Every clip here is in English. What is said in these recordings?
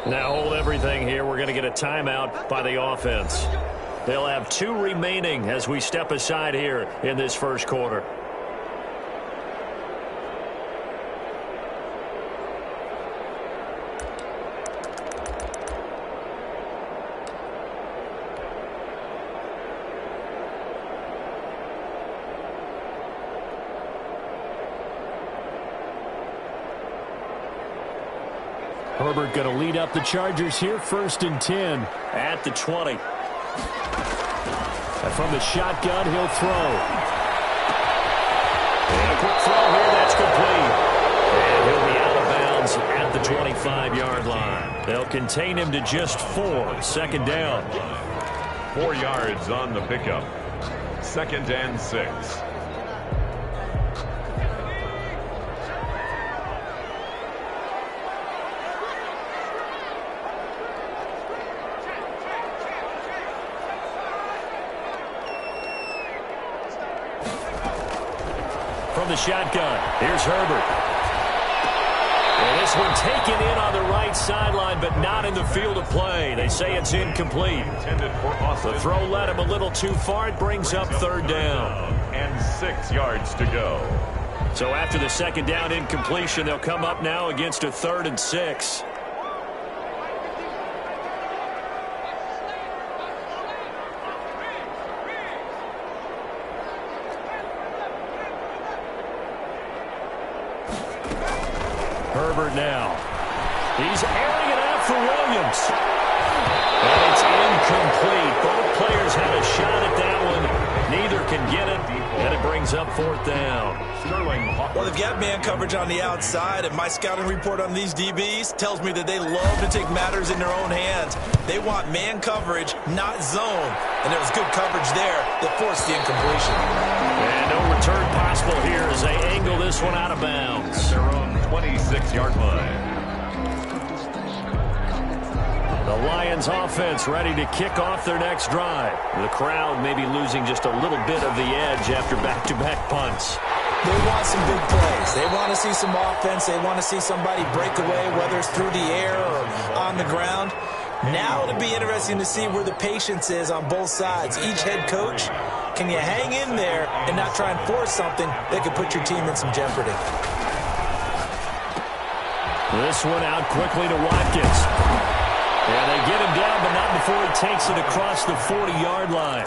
Now hold everything here. We're going to get a timeout by the offense. They'll have 2 remaining as we step aside here in this first quarter. Herbert going to lead up the Chargers here, 1st and 10. At the 20. And from the shotgun, he'll throw. And a quick throw here, that's complete. And he'll be out of bounds at the 25-yard line. They'll contain him to just 4. 2nd down. 4 yards on the pickup. 2nd and 6. From the shotgun, here's Herbert. And this one taken in on the right sideline, but not in the field of play. They say it's incomplete. The throw led him a little too far. It brings up 3rd down. And 6 yards to go. So after the 2nd down incompletion, they'll come up now against a 3rd and 6. Herbert now. He's airing it out for Williams. And it's incomplete. Both players had a shot at that one. Neither can get it. And it brings up 4th down. Well, they've got man coverage on the outside, and my scouting report on these DBs tells me that they love to take matters in their own hands. They want man coverage, not zone. And there was good coverage there that forced the incompletion. And no return possible here as they angle this one out of bounds. At their own 26-yard line. The Lions offense ready to kick off their next drive. The crowd may be losing just a little bit of the edge after back-to-back punts. They want some big plays. They want to see some offense. They want to see somebody break away, whether it's through the air or on the ground. Now it'll be interesting to see where the patience is on both sides. Each head coach, can you hang in there and not try and force something that could put your team in some jeopardy? This one out quickly to Watkins. Yeah, they get him down, but not before he takes it across the 40-yard line.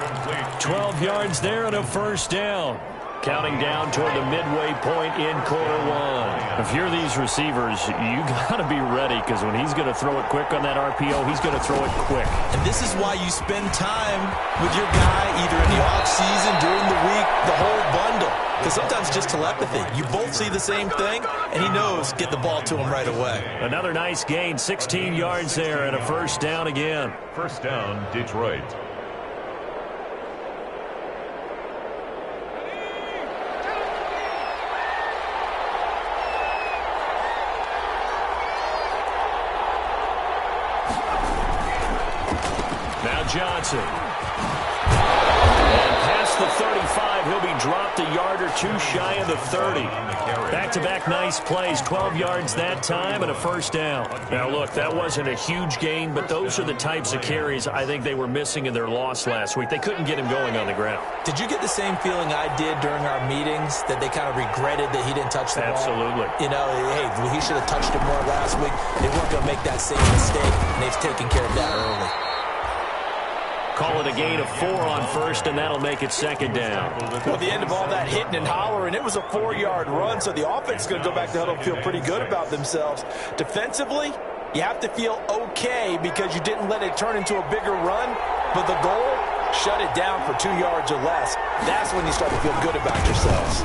12 yards there and a 1st down. Counting down toward the midway point in quarter 1. If you're these receivers, you got to be ready, because when he's going to throw it quick on that RPO, he's going to throw it quick. And this is why you spend time with your guy either in the offseason, during the week, the whole bundle. Because sometimes it's just telepathy. You both see the same thing, and he knows get the ball to him right away. Another nice gain, 16 yards there, and a 1st down again. 1st down, Detroit. Now Johnson. And past the 35, he'll be dropped a yard or 2 shy of the 30. Back-to-back nice plays, 12 yards that time and a 1st down. Now, look, that wasn't a huge gain, but those are the types of carries I think they were missing in their loss last week. They couldn't get him going on the ground. Did you get the same feeling I did during our meetings, that they kind of regretted that he didn't touch the ball? Absolutely. You know, hey, he should have touched it more last week. They weren't going to make that same mistake, and they've taken care of that early. Call it a gain of 4 on 1st, and that'll make it 2nd down. Well, the end of all that hitting and hollering, it was a 4-yard run, so the offense is going to go back to the huddle and feel pretty good about themselves. Defensively, you have to feel okay because you didn't let it turn into a bigger run, but the goal, shut it down for 2 yards or less. That's when you start to feel good about yourselves.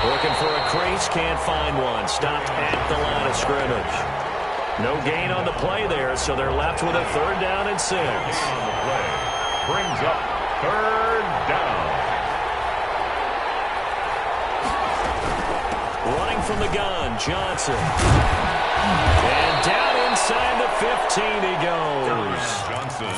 Looking for a crease, can't find one. Stopped at the line of scrimmage. No gain on the play there, so they're left with a 3rd down and 6. On the play brings up 3rd down. Running from the gun, Johnson. And down inside the 15 he goes.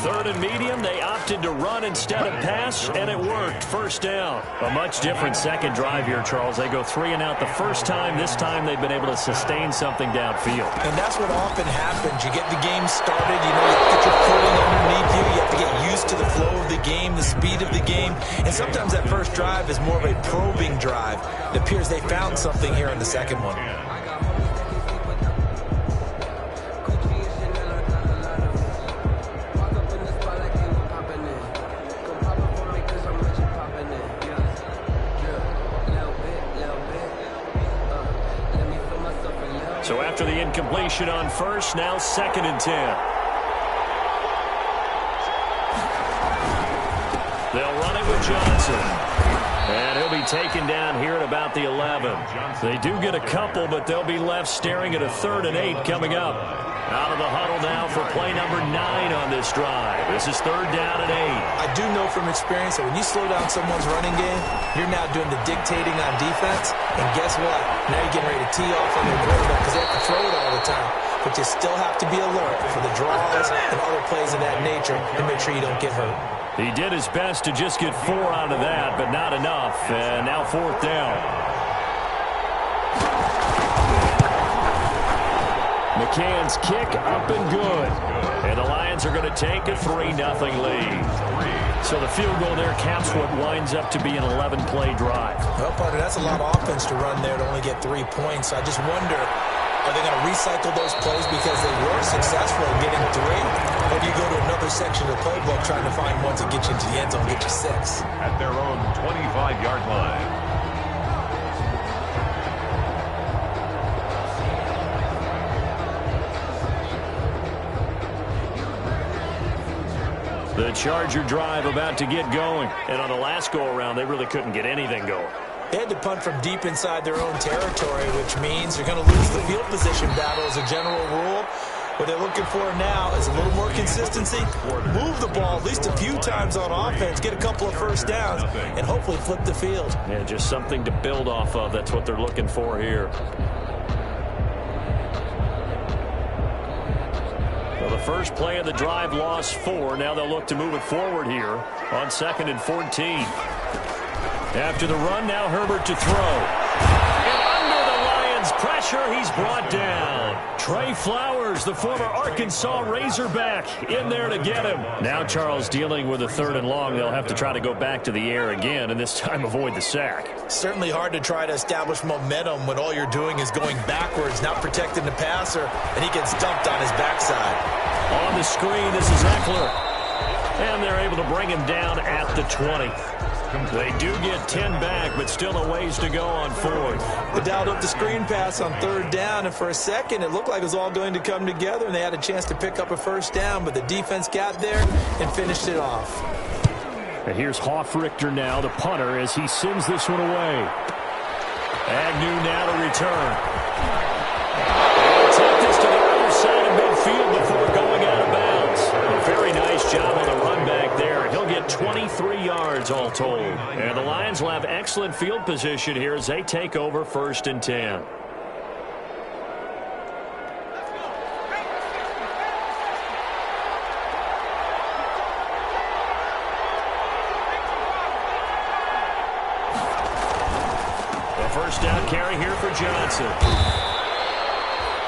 Third and medium, they opted to run instead of pass, and it worked. First down. A much different second drive here, Charles. They go 3 and out the first time. This time they've been able to sustain something downfield. And that's what often happens. You get the game started, you know, you get your footing underneath you. You have to get used to the flow of the game, the speed of the game. And sometimes that first drive is more of a probing drive. It appears they found something here in the second one. So after the incompletion on first, now 2nd and 10. They'll run it with Johnson. And he'll be taken down here at about the 11. They do get a couple, but they'll be left staring at a 3rd and 8 coming up. Out of the huddle now for play number 9 on this drive. This is 3rd down and 8. I do know from experience that when you slow down someone's running game, you're now doing the dictating on defense. And guess what? Now you're getting ready to tee off on their quarterback because they have to throw it all the time. But you still have to be alert for the draws and other plays of that nature to make sure you don't get hurt. He did his best to just get 4 out of that, but not enough. And now 4th down. McCann's kick up and good. And the Lions are going to take a 3-0 lead. So the field goal there caps what winds up to be an 11-play drive. Well, partner, that's a lot of offense to run there to only get 3 points. I just wonder, are they going to recycle those plays because they were successful in getting 3? Or do you go to another section of the playbook trying to find ones that get you into the end zone, get you 6? At their own 25-yard line. The Charger drive about to get going. And on the last go-around, they really couldn't get anything going. They had to punt from deep inside their own territory, which means they're going to lose the field position battle as a general rule. What they're looking for now is a little more consistency, move the ball at least a few times on offense, get a couple of first downs, and hopefully flip the field. Yeah, just something to build off of. That's what they're looking for here. Well, the first play of the drive lost 4. Now they'll look to move it forward here on 2nd and 14. After the run, now Herbert to throw. And under the Lions' pressure, he's brought down. Trey Flowers, the former Arkansas Razorback, in there to get him. Now Charles dealing with a 3rd and long. They'll have to try to go back to the air again, and this time avoid the sack. Certainly hard to try to establish momentum when all you're doing is going backwards, not protecting the passer, and he gets dumped on his backside. On the screen, this is Eckler. And they're able to bring him down at the 20. They do get 10 back, but still a ways to go on 4th. They dialed up the screen pass on 3rd down, and for a second, it looked like it was all going to come together, and they had a chance to pick up a first down, but the defense got there and finished it off. And here's Hoffrichter now, the punter, as he sends this one away. Agnew now to return. They'll take this to the other side of midfield before going out of bounds. A very nice job on the run back there. He'll get 23 yards all told. And the Lions will have excellent field position here as they take over 1st and 10. The first down carry here for Johnson.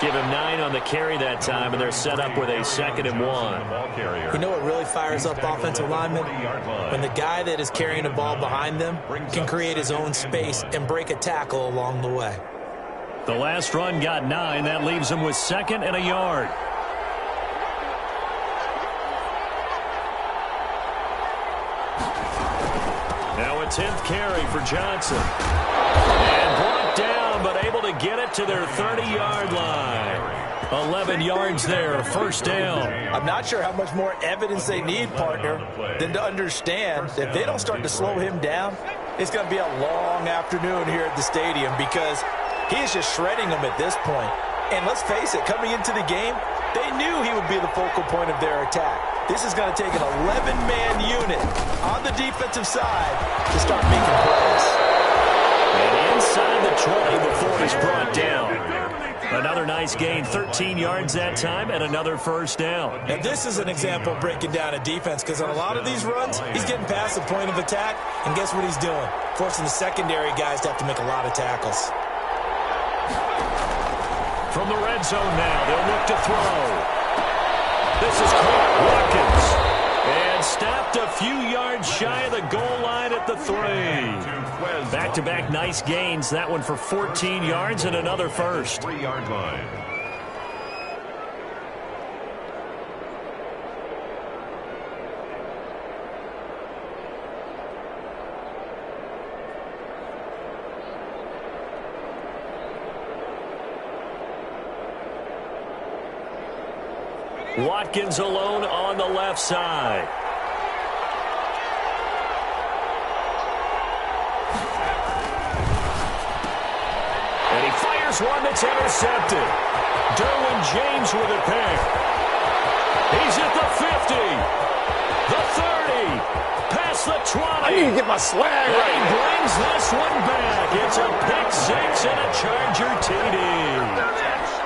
Give him 9 on the carry that time, and they're set up with a 2nd and 1. You know what really fires up offensive linemen? When the guy that is carrying the ball behind them can create his own space and break a tackle along the way. The last run got 9. That leaves him with 2nd and a yard. Now a 10th carry for Johnson. And brought down, but able to get it to their 30-yard line. 11 yards there, 1st down. I'm not sure how much more evidence they need, partner, than to understand that if they don't start to slow him down, it's going to be a long afternoon here at the stadium because he is just shredding them at this point. And let's face it, coming into the game, they knew he would be the focal point of their attack. This is going to take an 11-man unit on the defensive side to start making plays. And inside the 20 before he's brought down. Another nice gain, 13 yards that time, and another first down. And this is an example of breaking down a defense, because on a lot of these runs, he's getting past the point of attack, and guess what he's doing? Forcing the secondary guys to have to make a lot of tackles. From the red zone now, they'll look to throw. This is caught. Watkins. And stopped a few yards shy of the goal line at the 3. Back-to-back nice gains. That one for 14 yards and another first. 3-yard line. Watkins alone on the left side. And he fires one that's intercepted. Derwin James with a pick. He's at the 50. The 30. Past the 20. I need to get my swag and right. he brings this one back. It's a pick 6 and a Charger TD.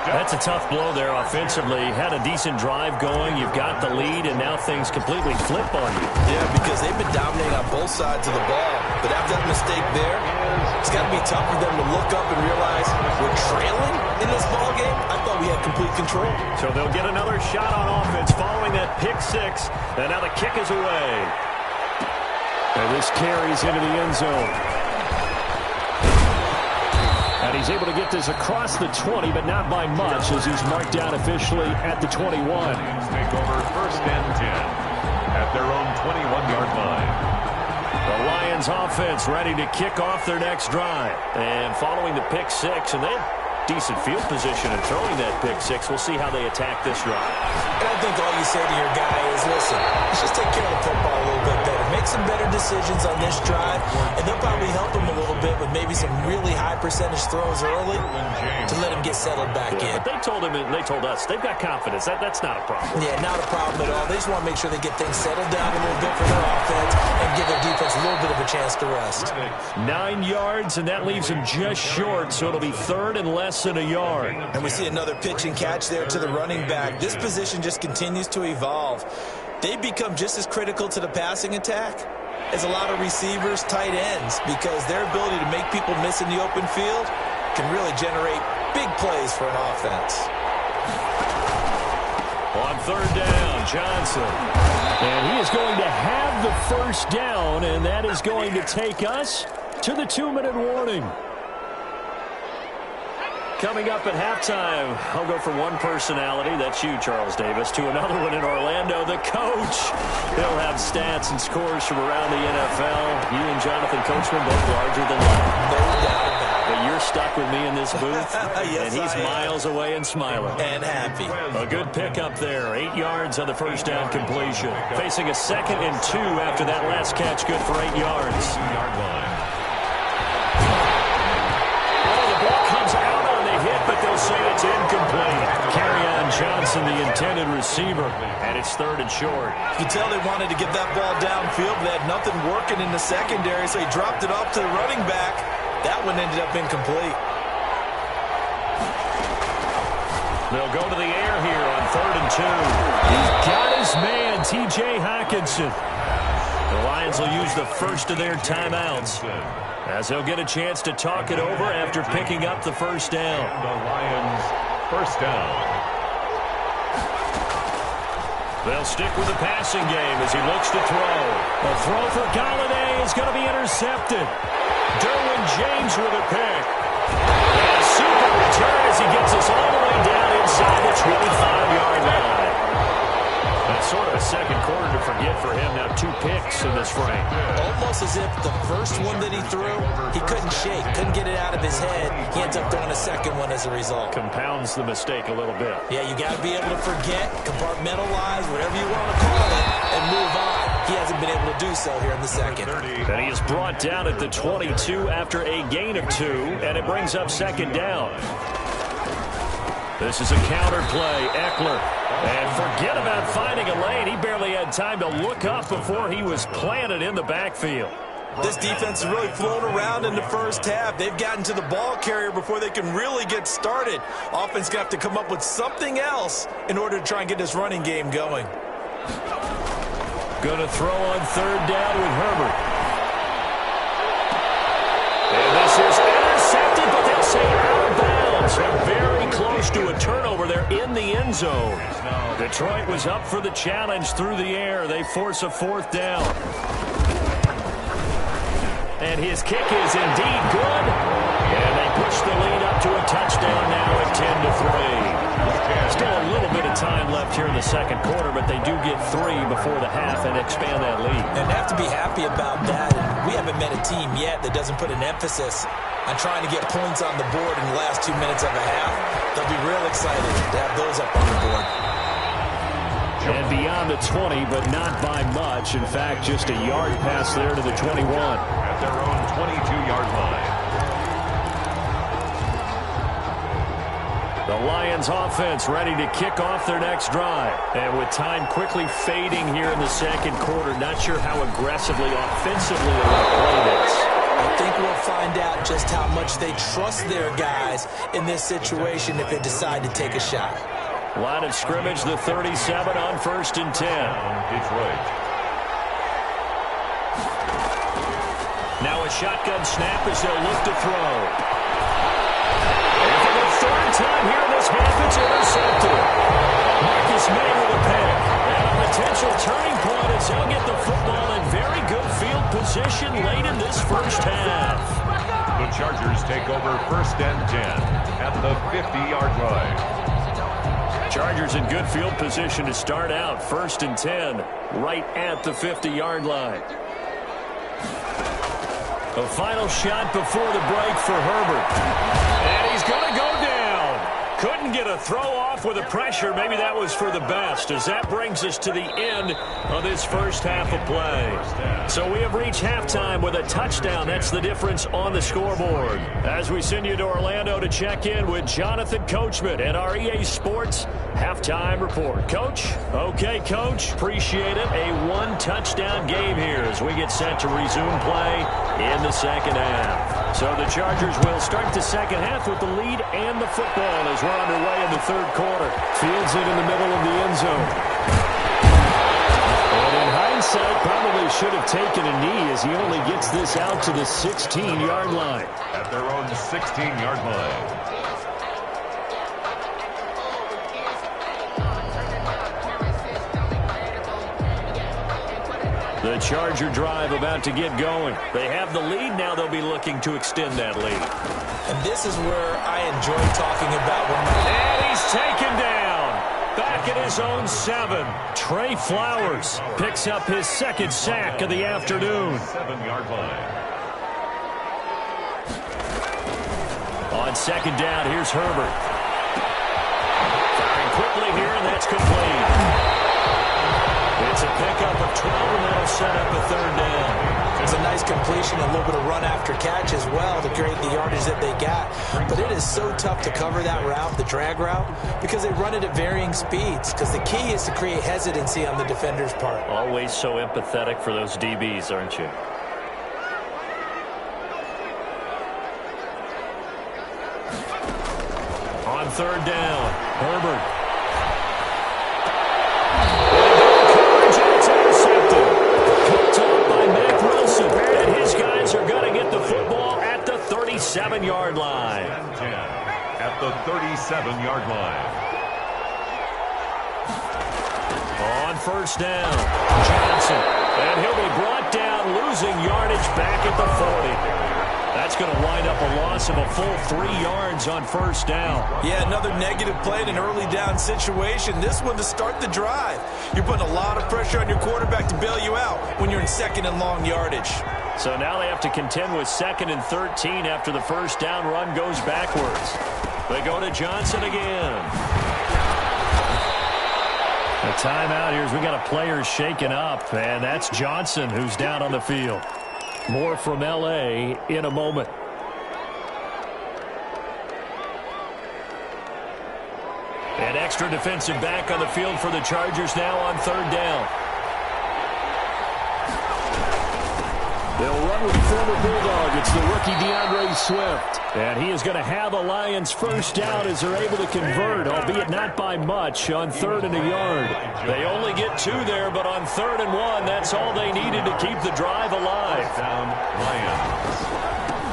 That's a tough blow there offensively. Had a decent drive going. You've got the lead, and now things completely flip on you. Yeah, because they've been dominating on both sides of the ball. But after that mistake there, it's got to be tough for them to look up and realize we're trailing in this ball game. I thought we had complete control. So they'll get another shot on offense following that pick 6. And now the kick is away. And this carries into the end zone. And he's able to get this across the 20, but not by much, as he's marked down officially at the 21. Take over 1st and 10 at their own 21-yard line. The Lions offense ready to kick off their next drive. And following the pick 6, and they have decent field position and throwing that pick 6. We'll see how they attack this drive. And I think all you say to your guy is, listen, let's just take care of the football a little bit better. Make some better decisions on this drive, and they'll probably help him a little bit with maybe some really high percentage throws early to let him get settled back in. But they told him, and they told us, they've got confidence. That's not a problem. Yeah, not a problem at all. They just want to make sure they get things settled down a little bit for their offense and give their defense a little bit of a chance to rest. 9 yards, and that leaves him just short, so it'll be 3rd and less than a yard. And we see another pitch and catch there to the running back. This position just continues to evolve. They become just as critical to the passing attack as a lot of receivers, tight ends, because their ability to make people miss in the open field can really generate big plays for an offense. On 3rd down, Johnson. And he is going to have the first down, and that is going to take us to the 2-minute warning. Coming up at halftime, I'll go from one personality, that's you, Charles Davis, to another one in Orlando, the coach. He'll have stats and scores from around the NFL. You and Jonathan Coachman both larger than life. No doubt about it. But you're stuck with me in this booth, Yes, and he's miles away and smiling. And happy. A good pickup there, 8 yards on the first down completion. Facing a 2nd and 2 after that last catch, good for 8 yards. 2-yard line. But they'll say it's incomplete. Kerryon Johnson, the intended receiver, and it's 3rd and short. You can tell they wanted to get that ball downfield, but they had nothing working in the secondary, so he dropped it off to the running back. That one ended up incomplete. They'll go to the air here on 3rd and 2. He's got his man, T.J. Hockenson. The Lions will use the first of their timeouts, as they'll get a chance to talk it over after picking up the first down. The Lions, 1st down. They'll stick with the passing game as he looks to throw. A throw for Galladay is going to be intercepted. Derwin James with a pick. And a super return as he gets us all the way down inside the 25-yard line. That's sort of a second quarter to forget for him. Now 2 picks in this frame. Almost as if the first one that he threw, he couldn't shake, couldn't get it out of his head. He ends up throwing a second one as a result. Compounds the mistake a little bit. Yeah, you got to be able to forget, compartmentalize, whatever you want to call it, and move on. He hasn't been able to do so here in the second. And he is brought down at the 22 after a gain of 2, and it brings up 2nd down. This is a counter play. Eckler. And forget about finding a lane. He barely had time to look up before he was planted in the backfield. This defense is really flown around in the first half. They've gotten to the ball carrier before they can really get started. Offense got to come up with something else in order to try and get this running game going. Going to throw on third down with Herbert. And this is intercepted, but they'll say out of bounds. And very close to a turnover there in the end zone. Detroit was up for the challenge through the air. They force a fourth down. And his kick is indeed good. And they push the lead up to a touchdown now at 10-3. Still a little bit of time left here in the second quarter, but they do get 3 before the half and expand that lead. And they have to be happy about that. And we haven't met a team yet that doesn't put an emphasis on trying to get points on the board in the last 2 minutes of a half. They'll be real excited to have those up on the board. And beyond the 20, but not by much. In fact, just a yard pass there to the 21. At their own 22-yard line. The Lions offense ready to kick off their next drive. And with time quickly fading here in the second quarter, not sure how aggressively, offensively they will play this. I think we'll find out just how much they trust their guys in this situation if they decide to take a shot. Line of scrimmage, the 37 on 1st and 10. Detroit. Now a shotgun snap as they'll look to throw. And for the third time here in this half, it's intercepted. Marcus May with a pick. And a potential turning point as they'll get the football in very good field position late in this first half. The Chargers take over 1st and 10 at the 50-yard line. Chargers in good field position to start out. 1st and 10, right at the 50-yard line. A final shot before the break for Herbert. And he's going to go down. Couldn't get a throw off with the pressure. Maybe that was for the best, as that brings us to the end of this first half of play. So we have reached halftime with a touchdown. That's the difference on the scoreboard. As we send you to Orlando to check in with Jonathan Coachman at our EA Sports Halftime Report. Coach? Okay, Coach. Appreciate it. A one-touchdown game here as we get set to resume play in the second half. So the Chargers will start the second half with the lead and the football as we're underway in the third quarter. Fields it in the middle of the end zone. And in hindsight, probably should have taken a knee as he only gets this out to the 16-yard line. At their own 16-yard line. The Charger drive about to get going. They have the lead. Now they'll be looking to extend that lead. And this is where I enjoy talking about when and he's taken down. Back at his own 7. Trey Flowers picks up his second sack of the afternoon. 7-yard line. On second down, here's Herbert. Firing quickly here, and that's complete. It's a pickup of 12, and that'll set up a third down. It's a nice completion, a little bit of run after catch as well to create the yardage that they got. But it is so tough to cover that route, the drag route, because they run it at varying speeds. Because the key is to create hesitancy on the defender's part. Always so empathetic for those DBs, aren't you? On third down, Herbert. And his guys are going to get the football at the 37-yard line. At the 37-yard line. On first down, Johnson. And he'll be brought down, losing yardage back at the 40. That's going to wind up a loss of a full 3 yards on first down. Yeah, another negative play in an early down situation. This one to start the drive. You're putting a lot of pressure on your quarterback to bail you out when you're in second and long yardage. So now they have to contend with 2nd and 13 after the first down run goes backwards. They go to Johnson again. A timeout here as we got a player shaken up, and that's Johnson who's down on the field. More from L.A. in a moment. An extra defensive back on the field for the Chargers now on third down. They'll run with the former Bulldog. It's the rookie DeAndre Swift. And he is going to have a Lions first down as they're able to convert, albeit not by much, on 3rd and a yard. They only get 2 there, but on 3rd and 1, that's all they needed to keep the drive alive.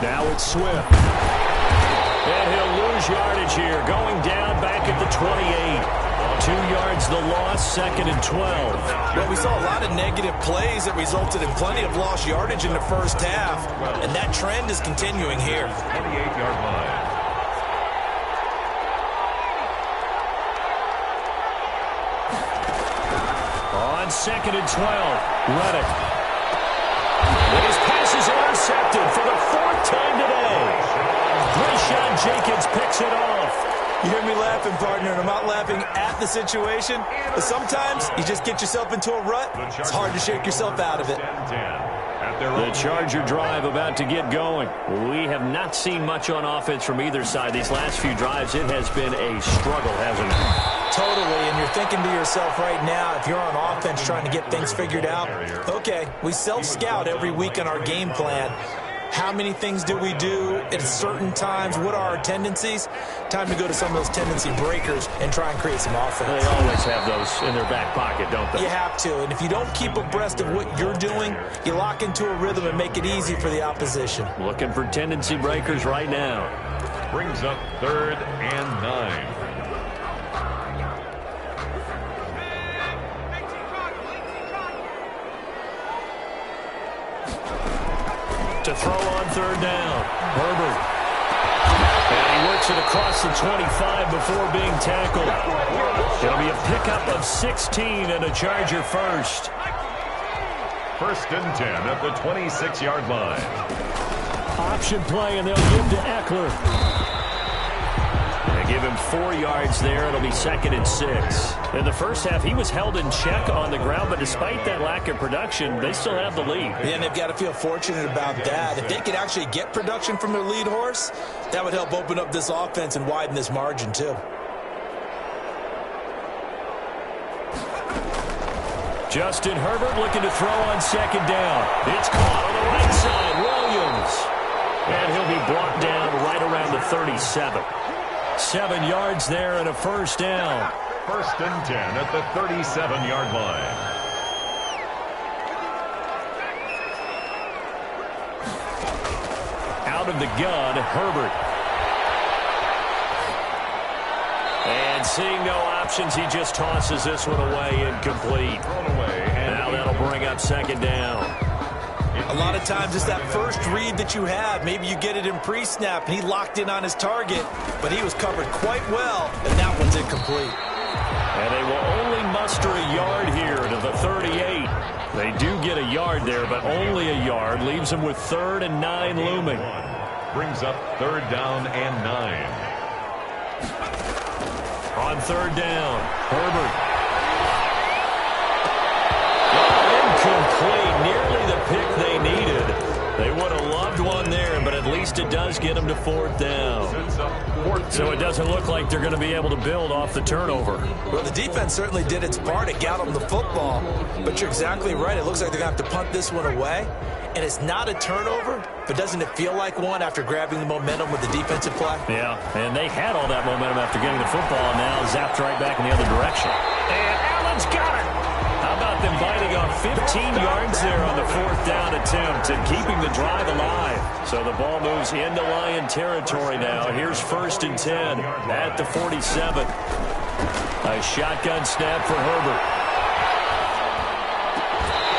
Now it's Swift. And he'll lose yardage here, going down back at the 28. 2 yards the loss, 2nd and 12. Well, we saw a lot of negative plays that resulted in plenty of lost yardage in the first half, and that trend is continuing here. 28-yard line. On 2nd and 12, Reddick. His pass is intercepted for the 4th time today. Rashawn Jenkins picks it off. You hear me laughing, partner, and I'm not laughing at the situation, but sometimes you just get yourself into a rut. It's hard to shake yourself out of it. The Charger drive about to get going. We have not seen much on offense from either side. These last few drives, it has been a struggle, hasn't it? Totally, and you're thinking to yourself right now, if you're on offense trying to get things figured out, okay, we self-scout every week on our game plan. How many things do we do at certain times? What are our tendencies? Time to go to some of those tendency breakers and try and create some offense. They always have those in their back pocket, don't they? You have to, and if you don't keep abreast of what you're doing, you lock into a rhythm and make it easy for the opposition. Looking for tendency breakers right now. Brings up 3rd and 9. To throw on 3rd down. Herbert. And he works it across the 25 before being tackled. It'll be a pickup of 16 and a Charger first. 1st and 10 at the 26-yard line. Option play, and they'll give to Eckler. They give him 4 yards there. It'll be 2nd and 6. In the first half, he was held in check on the ground, but despite that lack of production, they still have the lead. Yeah, and they've got to feel fortunate about that. If they could actually get production from their lead horse, that would help open up this offense and widen this margin, too. Justin Herbert looking to throw on 2nd down. It's caught on the right side. Williams. And he'll be brought down right around the 37. 7 yards there and a first down. 1st and 10 at the 37-yard line. Out of the gun, Herbert. And seeing no options, he just tosses this one away, incomplete. Now that'll bring up 2nd down. A lot of times it's that first read that you have. Maybe you get it in pre-snap, and he locked in on his target, but he was covered quite well, and that one's incomplete. And they will only muster a yard here to the 38. They do get a yard there, but only a yard. Leaves them with 3rd and 9 looming. Brings up 3rd down and 9. On 3rd down, Herbert. Incomplete, nearly the pick they needed. They would have loved one there, but at least it does get them to 4th down. So it doesn't look like they're going to be able to build off the turnover. Well, the defense certainly did its part. It got them the football. But you're exactly right. It looks like they're going to have to punt this one away. And it's not a turnover, but doesn't it feel like one after grabbing the momentum with the defensive play? Yeah, and they had all that momentum after getting the football, and now zapped right back in the other direction. And Allen's got it. How about them biting off 15 yards there on the 4th down attempt and keeping the drive alive? So the ball moves into Lion territory now. Here's 1st and 10 at the 47. A shotgun snap for Herbert.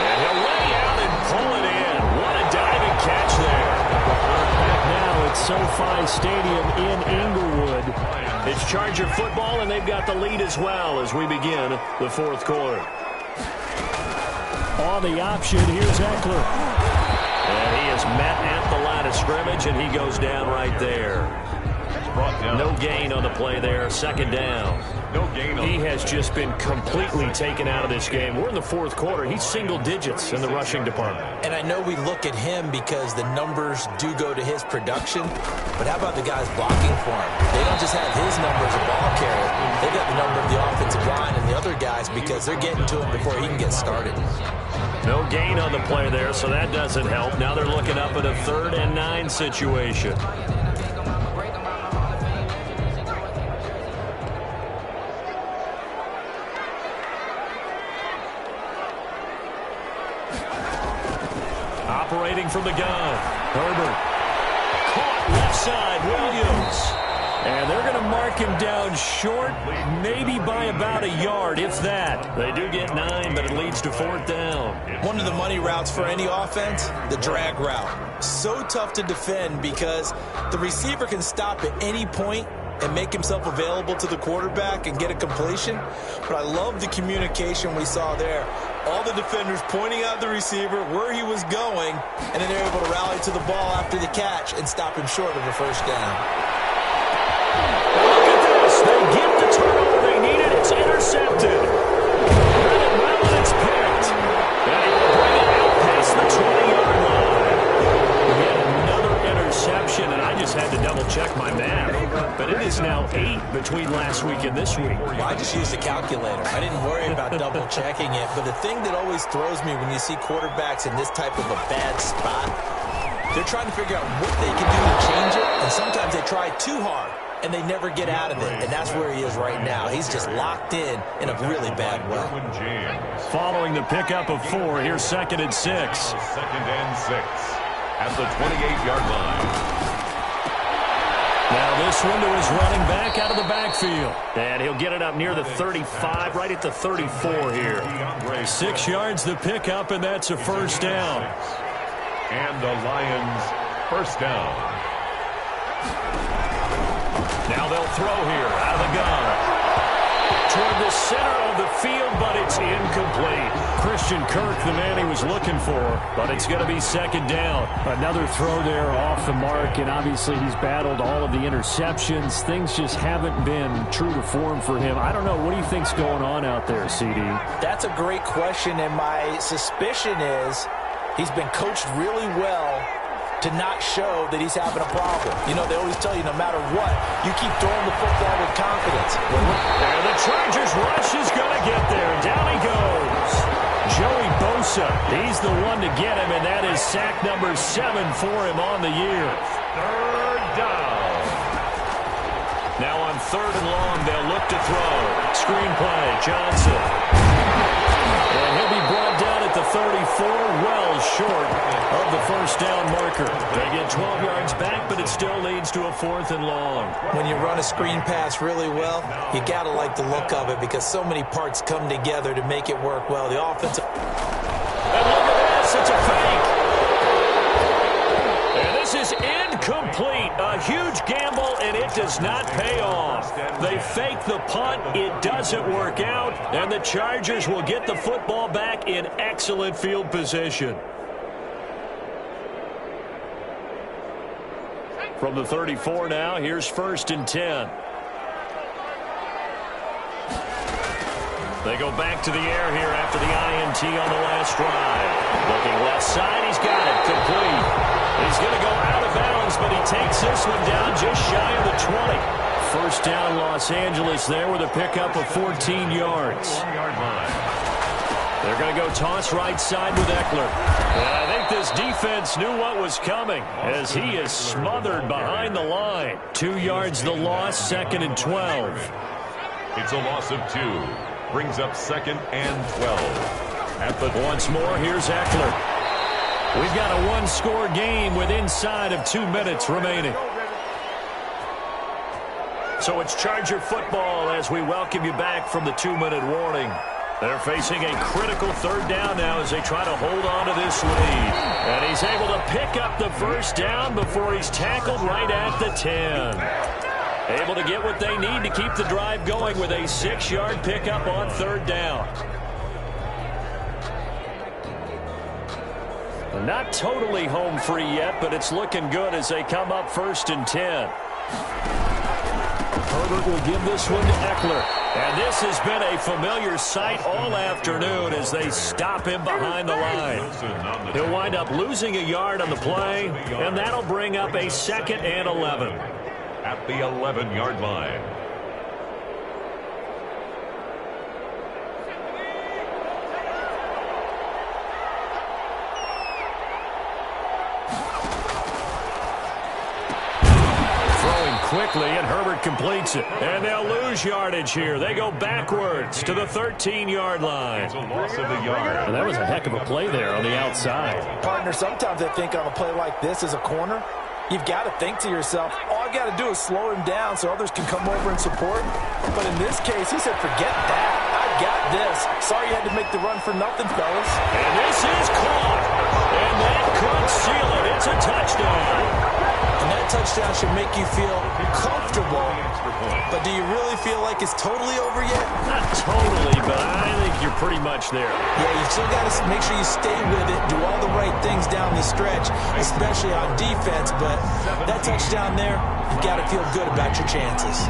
And he'll lay out and pull it in. What a diving catch there. Now it's SoFi Stadium in Inglewood. It's Charger football, and they've got the lead as well as we begin the 4th quarter. On the option, here's Eckler. And he is met at the line of scrimmage, and he goes down right there. No gain on the play there, 2nd down. No gain on He has just been completely taken out of this game. We're in the fourth quarter. He's single digits in the rushing department. And I know we look at him because the numbers do go to his production, but how about the guys blocking for him? They don't just have his number as a ball carrier. They got the number of the offensive line and the other guys because they're getting to him before he can get started. No gain on the play there, so that doesn't help. Now they're looking up at a 3rd and 9 situation. Operating from the gun, Herbert. Caught left side, Williams. And they're going to mark him down short, maybe by about a yard, if that. They do get 9, but it leads to 4th down. One of the money routes for any offense, the drag route. So tough to defend because the receiver can stop at any point and make himself available to the quarterback and get a completion. But I love the communication we saw there. All the defenders pointing out the receiver, where he was going, and then they're able to rally to the ball after the catch and stop him short of a 1st down. Look at this. They get the turnover they needed. It's intercepted. Well, it's picked. And he will bring it out past the 20-yard line. We had another interception, and I just had to double-check my math. But it is now 8 between last week and this week. Well, I just used a calculator. I didn't worry about double-checking it. But the thing that always throws me when you see quarterbacks in this type of a bad spot, they're trying to figure out what they can do to change it, and sometimes they try too hard, and they never get out of it, and that's where he is right now. He's just locked in a really bad way. Following the pickup of 4, here's 2nd and 6. 2nd and 6 at the 28-yard line. Now this one to his running back out of the backfield. And he'll get it up near the 35, right at the 34 here. 6 yards the pickup, and that's a 1st down. And the Lions 1st down. Now they'll throw here out of the gun. Toward the center of the field, but it's incomplete. Christian Kirk, the man he was looking for, but it's going to be 2nd down. Another throw there off the mark, and obviously he's battled all of the interceptions. Things just haven't been true to form for him. I don't know. What do you think's going on out there, CD? That's a great question, and my suspicion is he's been coached really well to not show that he's having a problem. You know, they always tell you no matter what, you keep throwing the football with confidence. And the Chargers rush is going to get there. Down he goes. Joey Bosa, he's the one to get him, and that is sack number 7 for him on the year. 3rd down. Now on 3rd and long, they'll look to throw. Screen play, Johnson. And he'll be brought down at the 34, well short of the 1st down marker. They get 12 yards back, but it still leads to a 4th and long. When you run a screen pass really well, you got to like the look of it because so many parts come together to make it work well. The offensive... And look at this, it's a fake. And this is incomplete. A huge gamble, and it does not pay off. They fake the punt. It doesn't work out, and the Chargers will get the football back in excellent field position. From the 34 now, here's 1st and 10. They go back to the air here after the INT on the last drive. Looking left side, he's got it, complete. He's going to go out of bounds, but he takes this one down just shy of the 20. 1st down Los Angeles there with a pickup of 14 yards. 4-yard line. They're going to go toss right side with Eckler. And I think this defense knew what was coming as he is smothered behind the line. 2 yards the loss, 2nd and 12. It's a loss of 2. Brings up 2nd and 12. Once more, here's Eckler. We've got a one-score game with inside of 2 minutes remaining. So it's Charger football as we welcome you back from the 2-minute warning. They're facing a critical 3rd down now as they try to hold on to this lead. And he's able to pick up the 1st down before he's tackled right at the 10. Able to get what they need to keep the drive going with a 6-yard pickup on 3rd down. Not totally home free yet, but it's looking good as they come up 1st and 10. Herbert will give this one to Eckler. And this has been a familiar sight all afternoon as they stop him behind the line. He'll wind up losing a yard on the play, and that'll bring up a 2nd and 11. At the 11-yard line. Quickly, and Herbert completes it. And they'll lose yardage here. They go backwards to the 13-yard line. It's a loss of a yard. And that was a heck of a play there on the outside. Partner, sometimes I think on a play like this as a corner, you've got to think to yourself, all I got to do is slow him down so others can come over and support. But in this case, he said, forget that. I got this. Sorry you had to make the run for nothing, fellas. And this is caught. And that could seal it. It's a touchdown. And that touchdown should make you feel comfortable. But do you really feel like it's totally over yet? Not totally, but I think you're pretty much there. Yeah, you still got to make sure you stay with it, do all the right things down the stretch, especially on defense. But that touchdown there, you've got to feel good about your chances.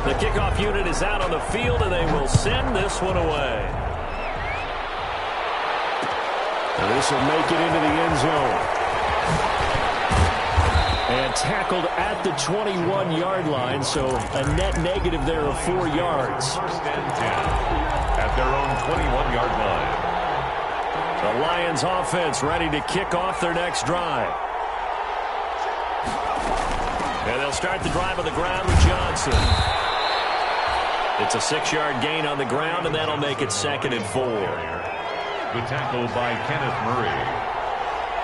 The kickoff unit is out on the field, and they will send this one away. And this will make it into the end zone. And tackled at the 21-yard line, so a net negative there of 4 yards. 1st and 10 at their own 21-yard line. The Lions offense ready to kick off their next drive. And they'll start the drive on the ground with Johnson. It's a 6-yard gain on the ground, and that'll make it 2nd and 4. The tackle by Kenneth Murray.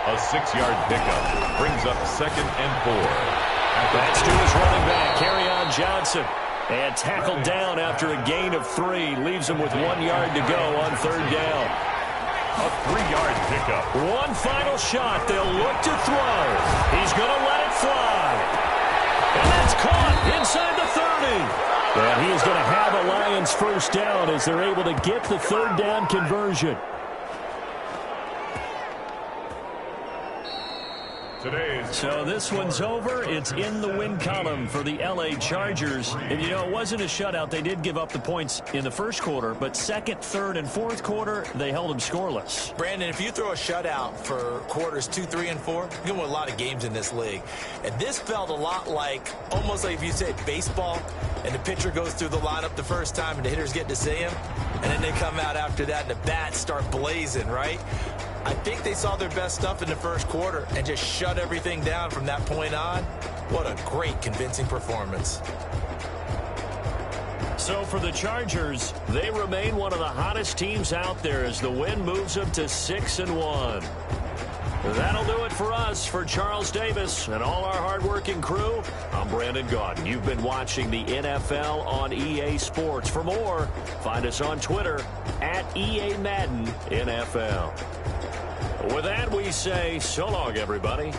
A 6-yard pickup brings up 2nd and 4. That's to his running back, Kerryon Johnson. And tackled down after a gain of 3. Leaves him with 1 yard to go on 3rd down. A 3-yard pickup. One final shot. They'll look to throw. He's going to let it fly. And that's caught inside the 30. And he is going to have a Lions 1st down as they're able to get the 3rd down conversion. So this one's over. It's in the win column for the L.A. Chargers. And, you know, it wasn't a shutout. They did give up the points in the 1st quarter, but 2nd, 3rd, and 4th quarter, they held them scoreless. Brandon, if you throw a shutout for quarters 2, 3, and 4, you're going to win a lot of games in this league. And this felt a lot like, almost like if you said baseball, and the pitcher goes through the lineup the first time and the hitters get to see him, and then they come out after that and the bats start blazing, right? I think they saw their best stuff in the 1st quarter and just shut everything down from that point on. What a great, convincing performance. So for the Chargers, they remain one of the hottest teams out there as the win moves them to 6-1. That'll do it for us. For Charles Davis and all our hardworking crew, I'm Brandon Gaudin. You've been watching the NFL on EA Sports. For more, find us on Twitter at EA Madden NFL. With that, we say so long, everybody.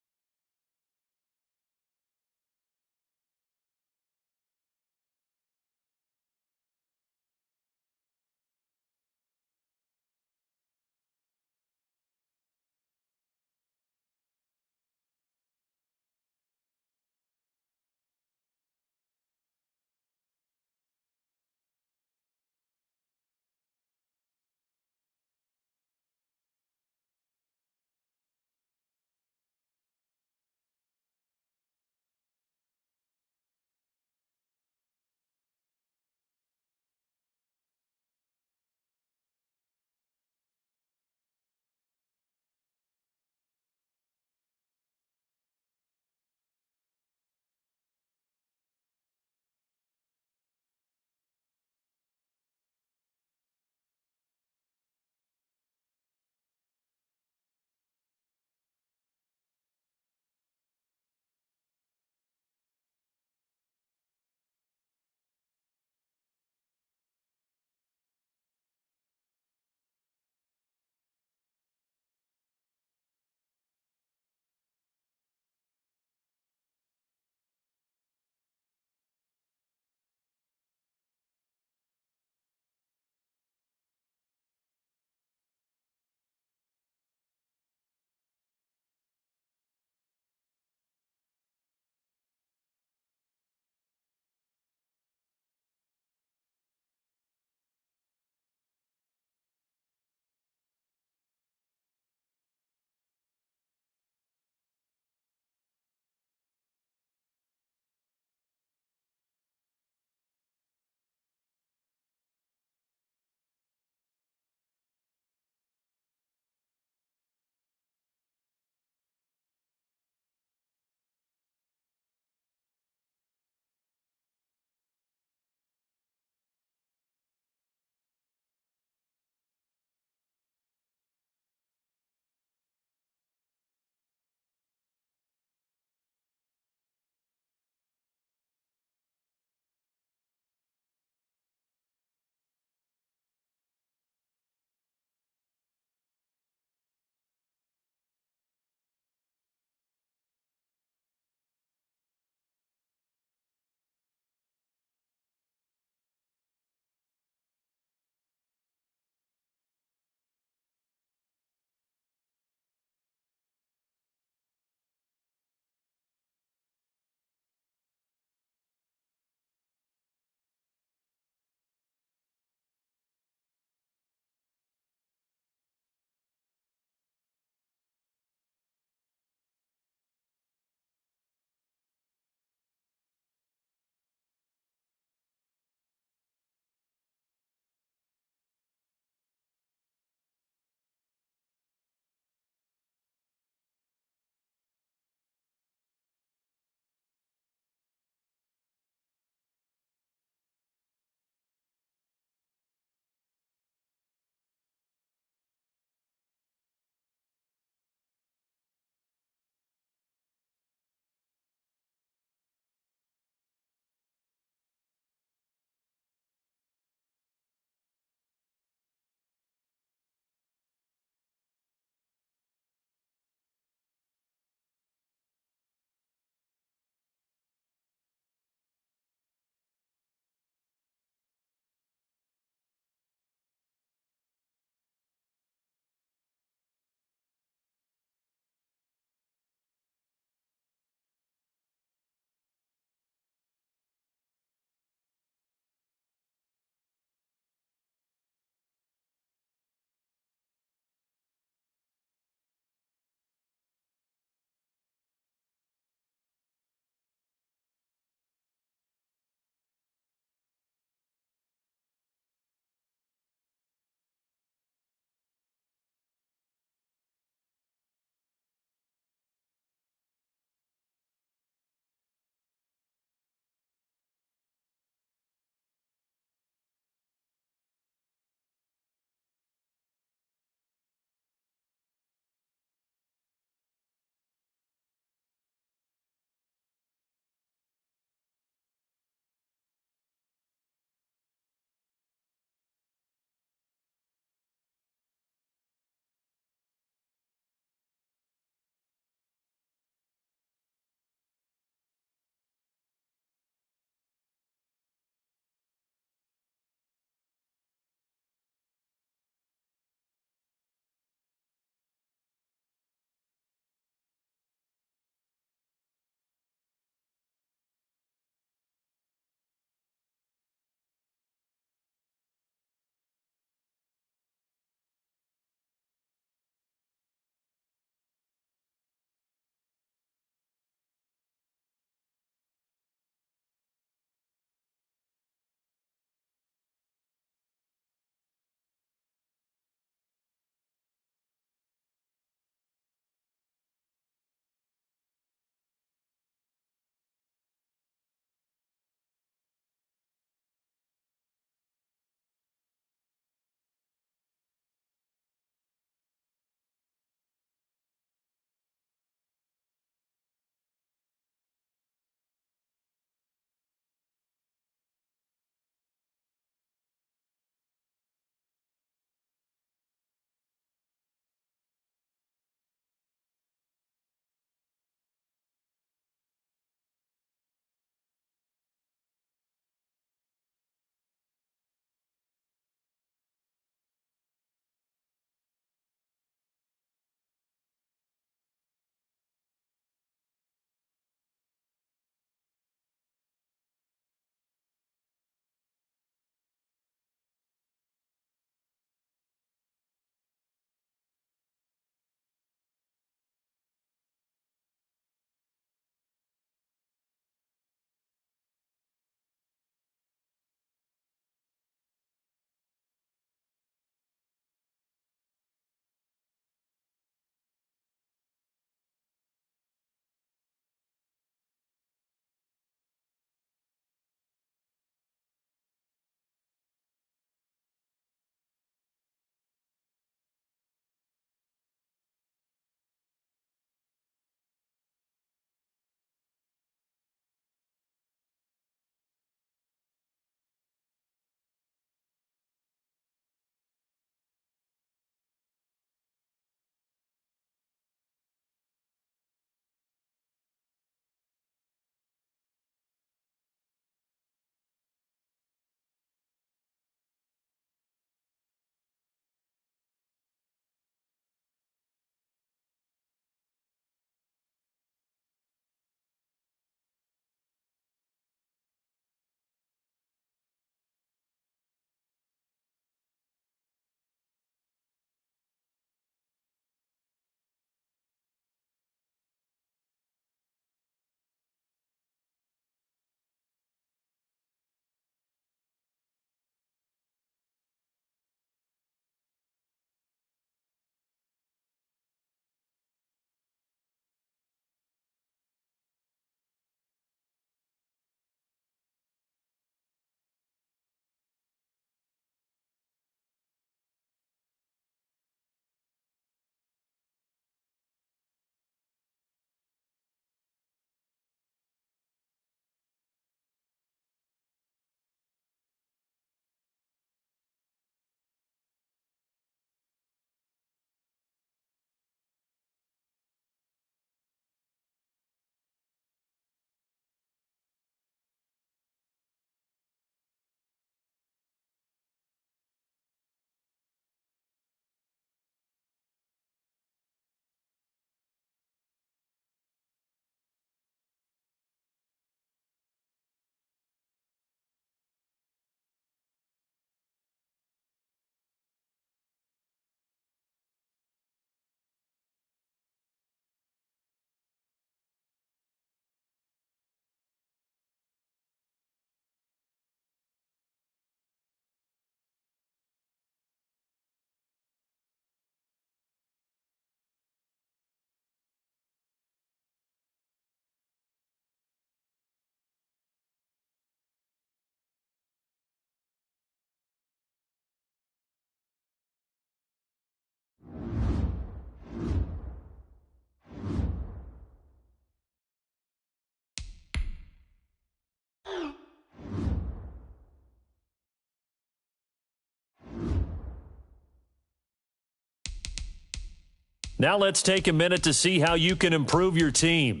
Now let's take a minute to see how you can improve your team.